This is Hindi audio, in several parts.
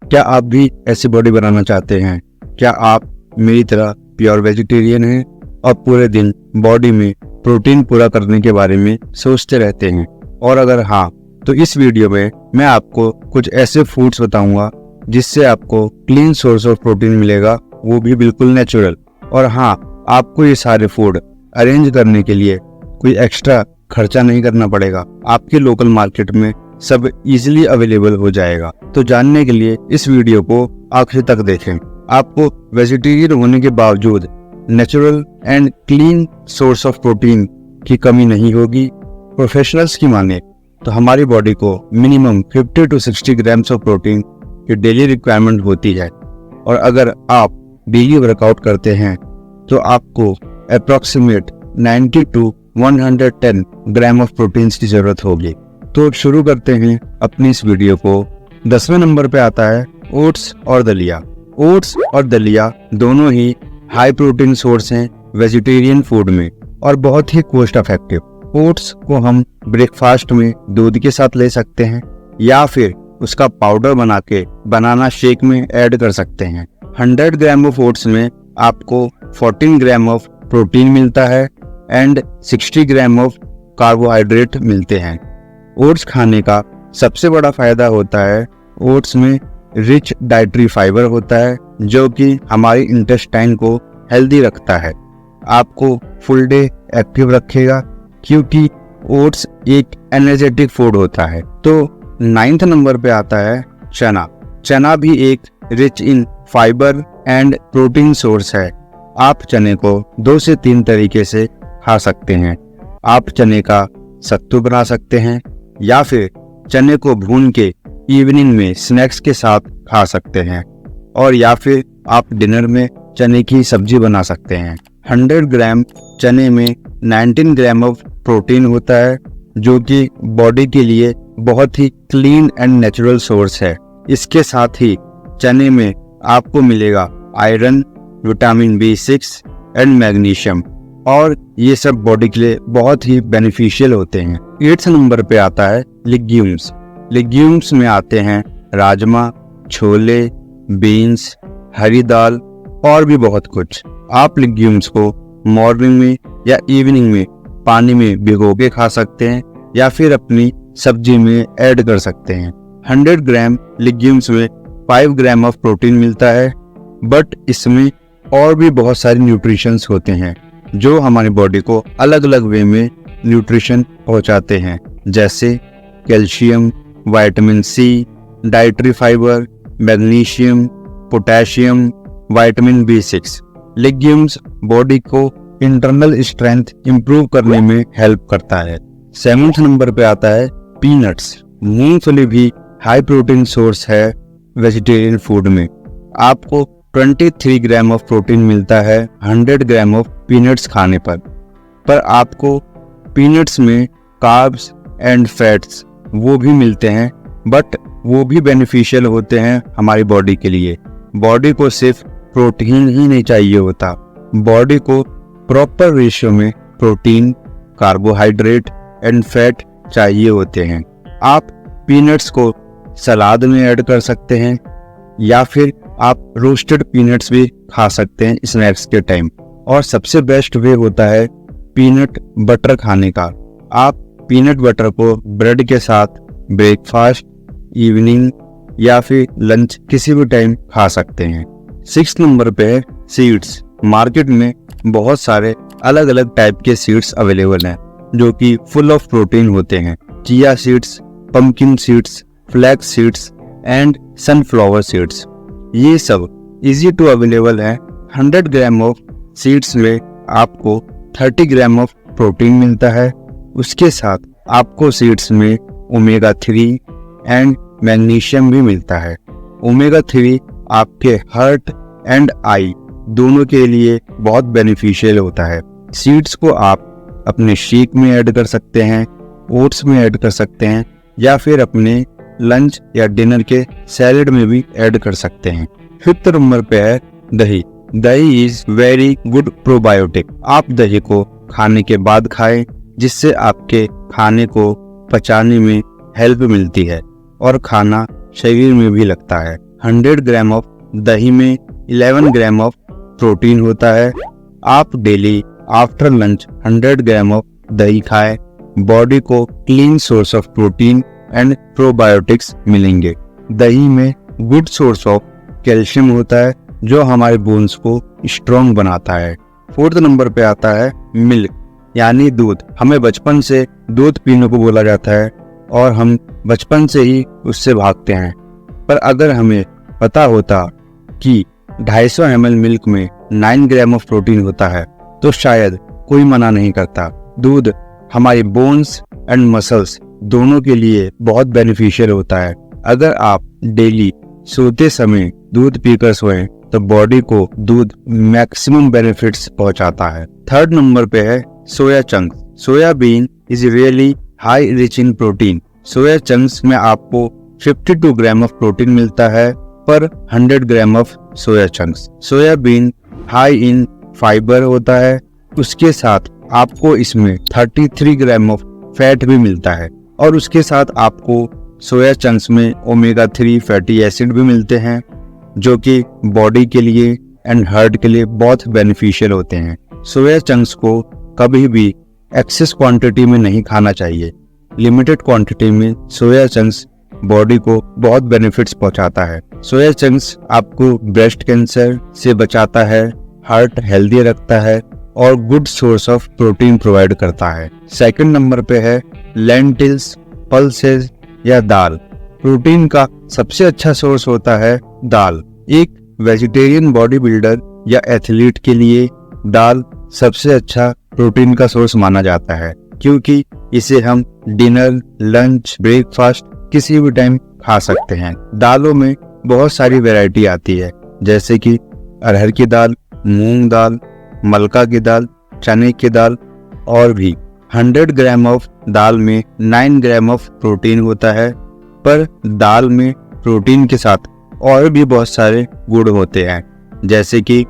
क्या आप भी ऐसी बॉडी बनाना चाहते हैं? क्या आप मेरी तरह प्योर वेजिटेरियन हैं और पूरे दिन बॉडी में प्रोटीन पूरा करने के बारे में सोचते रहते हैं? और अगर हाँ, तो इस वीडियो में मैं आपको कुछ ऐसे फूड्स बताऊंगा जिससे आपको क्लीन सोर्स ऑफ प्रोटीन मिलेगा, वो भी बिल्कुल नेचुरल। और हाँ, आपको ये सारे फूड अरेंज करने के लिए कोई एक्स्ट्रा खर्चा नहीं करना पड़ेगा। आपके लोकल मार्केट में सब इजीली अवेलेबल हो जाएगा। तो जानने के लिए इस वीडियो को आखिर तक देखें। आपको वेजिटेरियन होने के बावजूद natural and clean source of protein की कमी नहीं होगी। प्रोफेशनल्स की माने तो हमारी बॉडी को minimum 50 to 60 grams of protein की डेली रिक्वायरमेंट होती है, और अगर आप डेली वर्कआउट करते हैं तो आपको approximate 90 to 110 gram of protein की जरूरत होगी। तो शुरू करते हैं अपनी इस वीडियो को। 10वें नंबर पे आता है ओट्स और दलिया। ओट्स और दलिया दोनों ही हाई प्रोटीन सोर्स हैं वेजिटेरियन फूड में और बहुत ही कॉस्ट इफेक्टिव। ओट्स को हम ब्रेकफास्ट में दूध के साथ ले सकते हैं या फिर उसका पाउडर बना के बनाना शेक में ऐड कर सकते हैं। 100 ग्राम ऑफ ओट्स में आपको 14 ग्राम ऑफ प्रोटीन मिलता है एंड 60 ग्राम ऑफ कार्बोहाइड्रेट मिलते हैं। ओट्स खाने का सबसे बड़ा फायदा होता है ओट्स में रिच डाइटरी फाइबर होता है जो कि हमारी इंटेस्टाइन को हेल्दी रखता है, आपको फुल डे एक्टिव रखेगा क्योंकि ओट्स एक एनर्जेटिक फूड होता है। तो 9th नंबर पे आता है चना। चना भी एक rich in fibre and protein source है। आप चने को 2 से 3 तरीके से खा सकते हैं। आप चने का सत्तू बना सकते हैं या फिर चने को भून के इवनिंग में स्नैक्स के साथ खा सकते हैं, और या फिर आप डिनर में चने की सब्जी बना सकते हैं। 100 ग्राम चने में 19 ग्राम ऑफ प्रोटीन होता है जो कि बॉडी के लिए बहुत ही क्लीन एंड नेचुरल सोर्स है। इसके साथ ही चने में आपको मिलेगा iron, vitamin B6 and magnesium, और ये सब बॉडी के लिए बहुत ही बेनिफिशियल होते हैं। 8th नंबर पे आता है लिग्यूम्स। लिग्यूम्स में आते हैं राजमा, छोले, बीन्स, हरी दाल और भी बहुत कुछ। आप लिग्यूम्स को मॉर्निंग में या इवनिंग में पानी में भिगो के खा सकते हैं या फिर अपनी सब्जी में ऐड कर सकते हैं। 100 ग्राम लिग्यूम्स में 5 ग्राम ऑफ प्रोटीन मिलता है, बट इसमें और भी बहुत सारे न्यूट्रिशंस होते हैं जो हमारी बॉडी को अलग अलग वे में न्यूट्रिशन पहुंचाते हैं, जैसे calcium, vitamin C, dietary fibre, magnesium, potassium, vitamin B6। Legumes body को इंटरनल स्ट्रेंथ इंप्रूव करने में हेल्प करता है। 7th नंबर पे आता है पीनट्स। मूंगफली भी हाई प्रोटीन सोर्स है वेजिटेरियन फूड में। आपको 23 ग्राम ऑफ प्रोटीन मिलता है 100 ग्राम ऑफ पीनट्स खाने पर आपको पीनट्स में कार्ब्स एंड फैट्स वो भी मिलते हैं, बट वो भी बेनिफिशियल होते हैं हमारी बॉडी के लिए। बॉडी को सिर्फ प्रोटीन ही नहीं चाहिए होता, बॉडी को प्रॉपर रेशियो में प्रोटीन, कार्बोहाइड्रेट एंड फैट चाहिए होते हैं। आप पीनट्स को सलाद में ऐड कर सकते हैं या फिर आप रोस्टेड पीनट्स भी खा सकते हैं स्नैक्स के टाइम। और सबसे बेस्ट वे होता है पीनट बटर खाने का। आप पीनट बटर को ब्रेड के साथ ब्रेकफास्ट, इवनिंग या फिर लंच किसी भी टाइम खा सकते हैं। 6th नंबर पे है सीड्स। मार्केट में बहुत सारे अलग अलग टाइप के सीड्स अवेलेबल हैं जो कि फुल ऑफ प्रोटीन होते हैं। Chia seeds, pumpkin seeds, flax seeds and sunflower seeds, ये सब इजी टू अवेलेबल है। 100 ग्राम ऑफ सीड्स में आपको 30 ग्राम ऑफ प्रोटीन मिलता है। उसके साथ आपको सीड्स में ओमेगा 3 एंड मैग्नीशियम भी मिलता है। ओमेगा 3 आपके हार्ट एंड आई दोनों के लिए बहुत बेनिफिशियल होता है। सीड्स को आप अपने शेक में ऐड कर सकते हैं, ओट्स में ऐड कर सकते हैं या फिर अपने लंच या डिनर के सैलेड में भी ऐड कर सकते हैं। 5th नंबर पे है दही। दही इज वेरी गुड प्रोबायोटिक। आप दही को खाने के बाद खाएं जिससे आपके खाने को पचाने में हेल्प मिलती है और खाना शरीर में भी लगता है। 100 ग्राम ऑफ दही में 11 ग्राम ऑफ प्रोटीन होता है। आप daily after lunch 100 gram of दही खाएं। बॉडी को clean source of protein and probiotics मिलेंगे। दही में गुड सोर्स ऑफ कैल्शियम होता है जो हमारे बोन्स को स्ट्रॉन्ग बनाता है। 4th नंबर पे आता है मिल्क यानी दूध। हमें बचपन से दूध पीने को बोला जाता है और हम बचपन से ही उससे भागते हैं, पर अगर हमें पता होता कि 250 ml मिल्क में 9 ग्राम ऑफ प्रोटीन होता है तो शायद कोई मना नहीं करता। दूध हमारे बोन्स एंड मसल्स दोनों के लिए बहुत बेनिफिशियल होता है। अगर आप डेली सोते समय दूध पीकर सोएं तो बॉडी को दूध मैक्सिमम बेनिफिट्स पहुंचाता है। 3rd नंबर पे है soya chunks. Soybean is really high rich in protein. Soya chunks में आपको 52 ग्राम ऑफ प्रोटीन मिलता है पर 100 gram of soya chunks. Soybean high in fibre होता है, उसके साथ आपको इसमें 33 ग्राम ऑफ फैट भी मिलता है और उसके साथ आपको सोया चंक्स में ओमेगा 3 फैटी एसिड भी मिलते हैं जो कि बॉडी के लिए एंड हार्ट के लिए बहुत बेनिफिशियल होते हैं। सोया चंक्स को कभी भी एक्सेस क्वांटिटी में नहीं खाना चाहिए। लिमिटेड क्वांटिटी में सोया चंक्स बॉडी को बहुत बेनिफिट्स पहुंचाता है। सोया चंक्स आपको ब्रेस्ट कैंसर से बचाता है, हार्ट हेल्दी रखता है और good source of protein provide करता है। 2nd नंबर पे है लेंटिल्स, पल्सेस या दाल। प्रोटीन का सबसे अच्छा सोर्स होता है दाल। एक वेजिटेरियन बॉडी बिल्डर या एथलीट के लिए दाल सबसे अच्छा प्रोटीन का सोर्स माना जाता है क्योंकि इसे हम डिनर, लंच, ब्रेकफास्ट किसी भी टाइम खा सकते हैं। दालों में बहुत सारी वैरायटी आती है जैसे कि अरहर की दाल, मूंग दाल, मलका की दाल, चने की दाल और भी। 100 ग्राम ऑफ दाल में 9 ग्राम ऑफ प्रोटीन होता है, पर दाल में प्रोटीन के साथ और भी बहुत सारे गुण होते हैं जैसे कि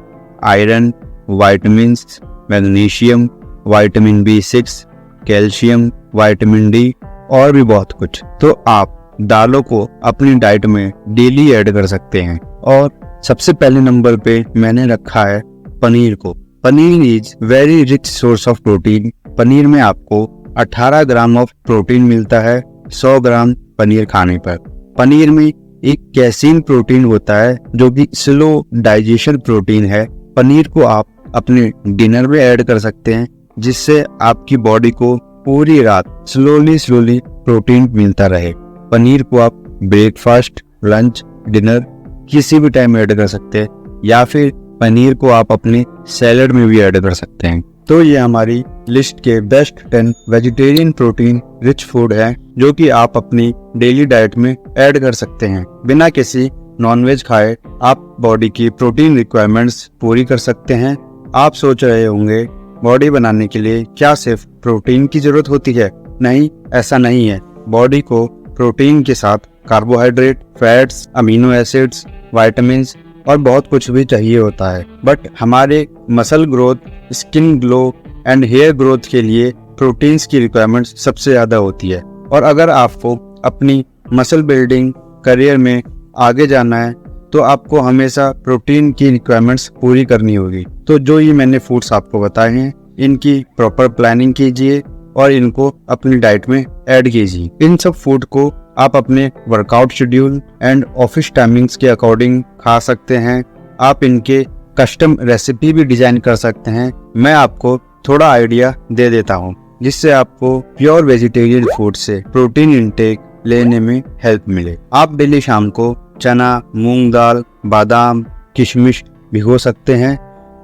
iron, vitamins, magnesium, vitamin B6, calcium, vitamin D और भी बहुत कुछ। तो आप दालों को अपनी डाइट में डेली ऐड कर सकते हैं। और सबसे पहले नंबर पे मैंने रखा है पनीर को। Paneer is very rich source of protein. Paneer में आपको 18 ग्राम ऑफ प्रोटीन मिलता है 100 ग्राम पनीर खाने पर। पनीर में एक कैसीन प्रोटीन होता है जो कि स्लो डाइजेशन प्रोटीन है। पनीर को आप अपने डिनर में ऐड कर सकते हैं जिससे आपकी बॉडी को पूरी रात स्लोली प्रोटीन मिलता रहे। पनीर को आप ब्रेकफास्ट, लंच, डिनर किसी भी टाइम ऐड कर सकते हैं या फिर पनीर को आप अपने सैलेड में भी ऐड कर सकते हैं। तो ये हमारी लिस्ट के best 10 vegetarian protein rich food है जो कि आप अपनी डेली डाइट में ऐड कर सकते हैं। बिना किसी नॉनवेज खाए आप बॉडी की प्रोटीन रिक्वायरमेंट्स पूरी कर सकते हैं। आप सोच रहे होंगे बॉडी बनाने के लिए क्या सिर्फ प्रोटीन की जरूरत होती है? नहीं, ऐसा नहीं है। बॉडी को प्रोटीन के साथ carbohydrate, fats, amino acids, vitamins और बहुत कुछ भी चाहिए होता है। बट हमारे muscle growth, skin glow and hair growth के लिए प्रोटीन्स की रिक्वायरमेंट्स सबसे ज्यादा होती है। और अगर आपको अपनी मसल बिल्डिंग करियर में आगे जाना है तो आपको हमेशा प्रोटीन की रिक्वायरमेंट्स पूरी करनी होगी। तो जो ये मैंने फूड्स आपको बताए हैं इनकी प्रॉपर प्लानिंग कीजिए और इनको अपनी डाइट में ऐड कीजिए। इन सब फूड को आप अपने workout schedule and office timings के अकॉर्डिंग खा सकते हैं। आप इनके कस्टम रेसिपी भी डिजाइन कर सकते हैं। मैं आपको थोड़ा आइडिया दे देता हूँ जिससे आपको प्योर वेजिटेरियन फूड से प्रोटीन इंटेक लेने में हेल्प मिले। आप डेली शाम को चना, मूंग दाल, बादाम, किशमिश भिगो सकते हैं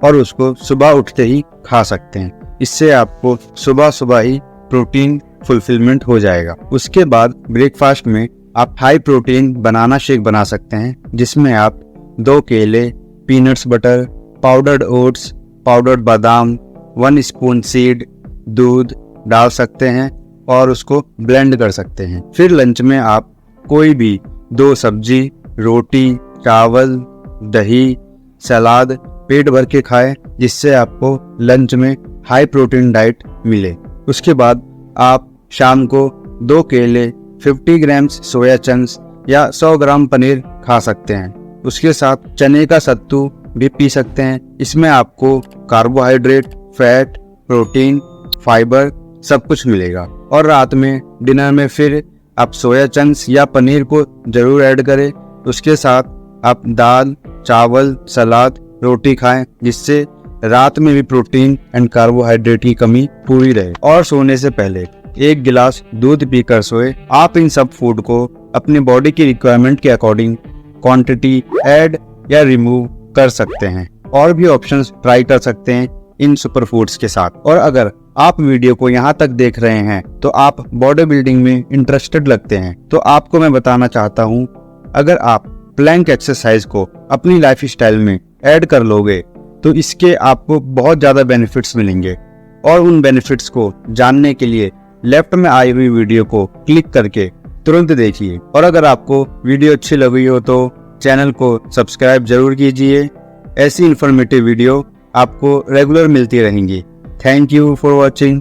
और उसको सुबह उठते ही खा सकते हैं। इससे आपको सुबह सुबह ही प्रोटीन फुलफिलमेंट हो जाएगा। उसके बाद ब्रेकफास्ट में आप हाई प्रोटीन बनाना शेक बना सकते हैं जिसमें आप 2 केले, peanuts butter, powdered oats, powdered बादाम, 1 स्पून सीड, दूध डाल सकते हैं और उसको ब्लेंड कर सकते हैं। फिर लंच में आप कोई भी 2 सब्जी, रोटी, चावल, दही, सलाद पेट भर के खाएं जिससे आपको लंच में हाई प्रोटीन डाइट मिले। उसके बाद आप शाम को 2 केले, 50 ग्राम सोया चंक्स या 100 ग्राम पनीर खा सकते हैं। उसके साथ चने का सत्तू भी पी सकते हैं। इसमें आपको कार्बोहाइड्रेट, फैट, प्रोटीन, फाइबर सब कुछ मिलेगा। और रात में डिनर में फिर आप सोया चंक्स या पनीर को जरूर ऐड करें। उसके साथ आप दाल, चावल, सलाद, रोटी खाएं, जिससे रात में भी प्रोटीन एंड कार्बोहाइड्रेट की कमी पूरी रहे। और सोने से पहले 1 गिलास दूध पीकर सोए। आप इन सब फूड को अपनी बॉडी की रिक्वायरमेंट के अकॉर्डिंग क्वांटिटी ऐड या रिमूव कर सकते हैं। और भी ऑप्शंस ट्राई कर सकते हैं इन सुपर फूड्स के साथ। और अगर आप वीडियो को यहाँ तक देख रहे हैं तो आप बॉडी बिल्डिंग में इंटरेस्टेड लगते हैं, तो आपको मैं बताना चाहता हूँ, अगर आप प्लैंक एक्सरसाइज को अपनी लाइफ स्टाइल में ऐड कर लोगे तो इसके आपको बहुत ज्यादा बेनिफिट्स मिलेंगे। और उन बेनिफिट्स को जानने के लिए लेफ्ट में आई हुई वीडियो को क्लिक करके तुरंत देखिए। और अगर आपको वीडियो अच्छी लगी हो तो चैनल को सब्सक्राइब जरूर कीजिए। ऐसी इंफॉर्मेटिव वीडियो आपको रेगुलर मिलती रहेंगी। Thank you for watching.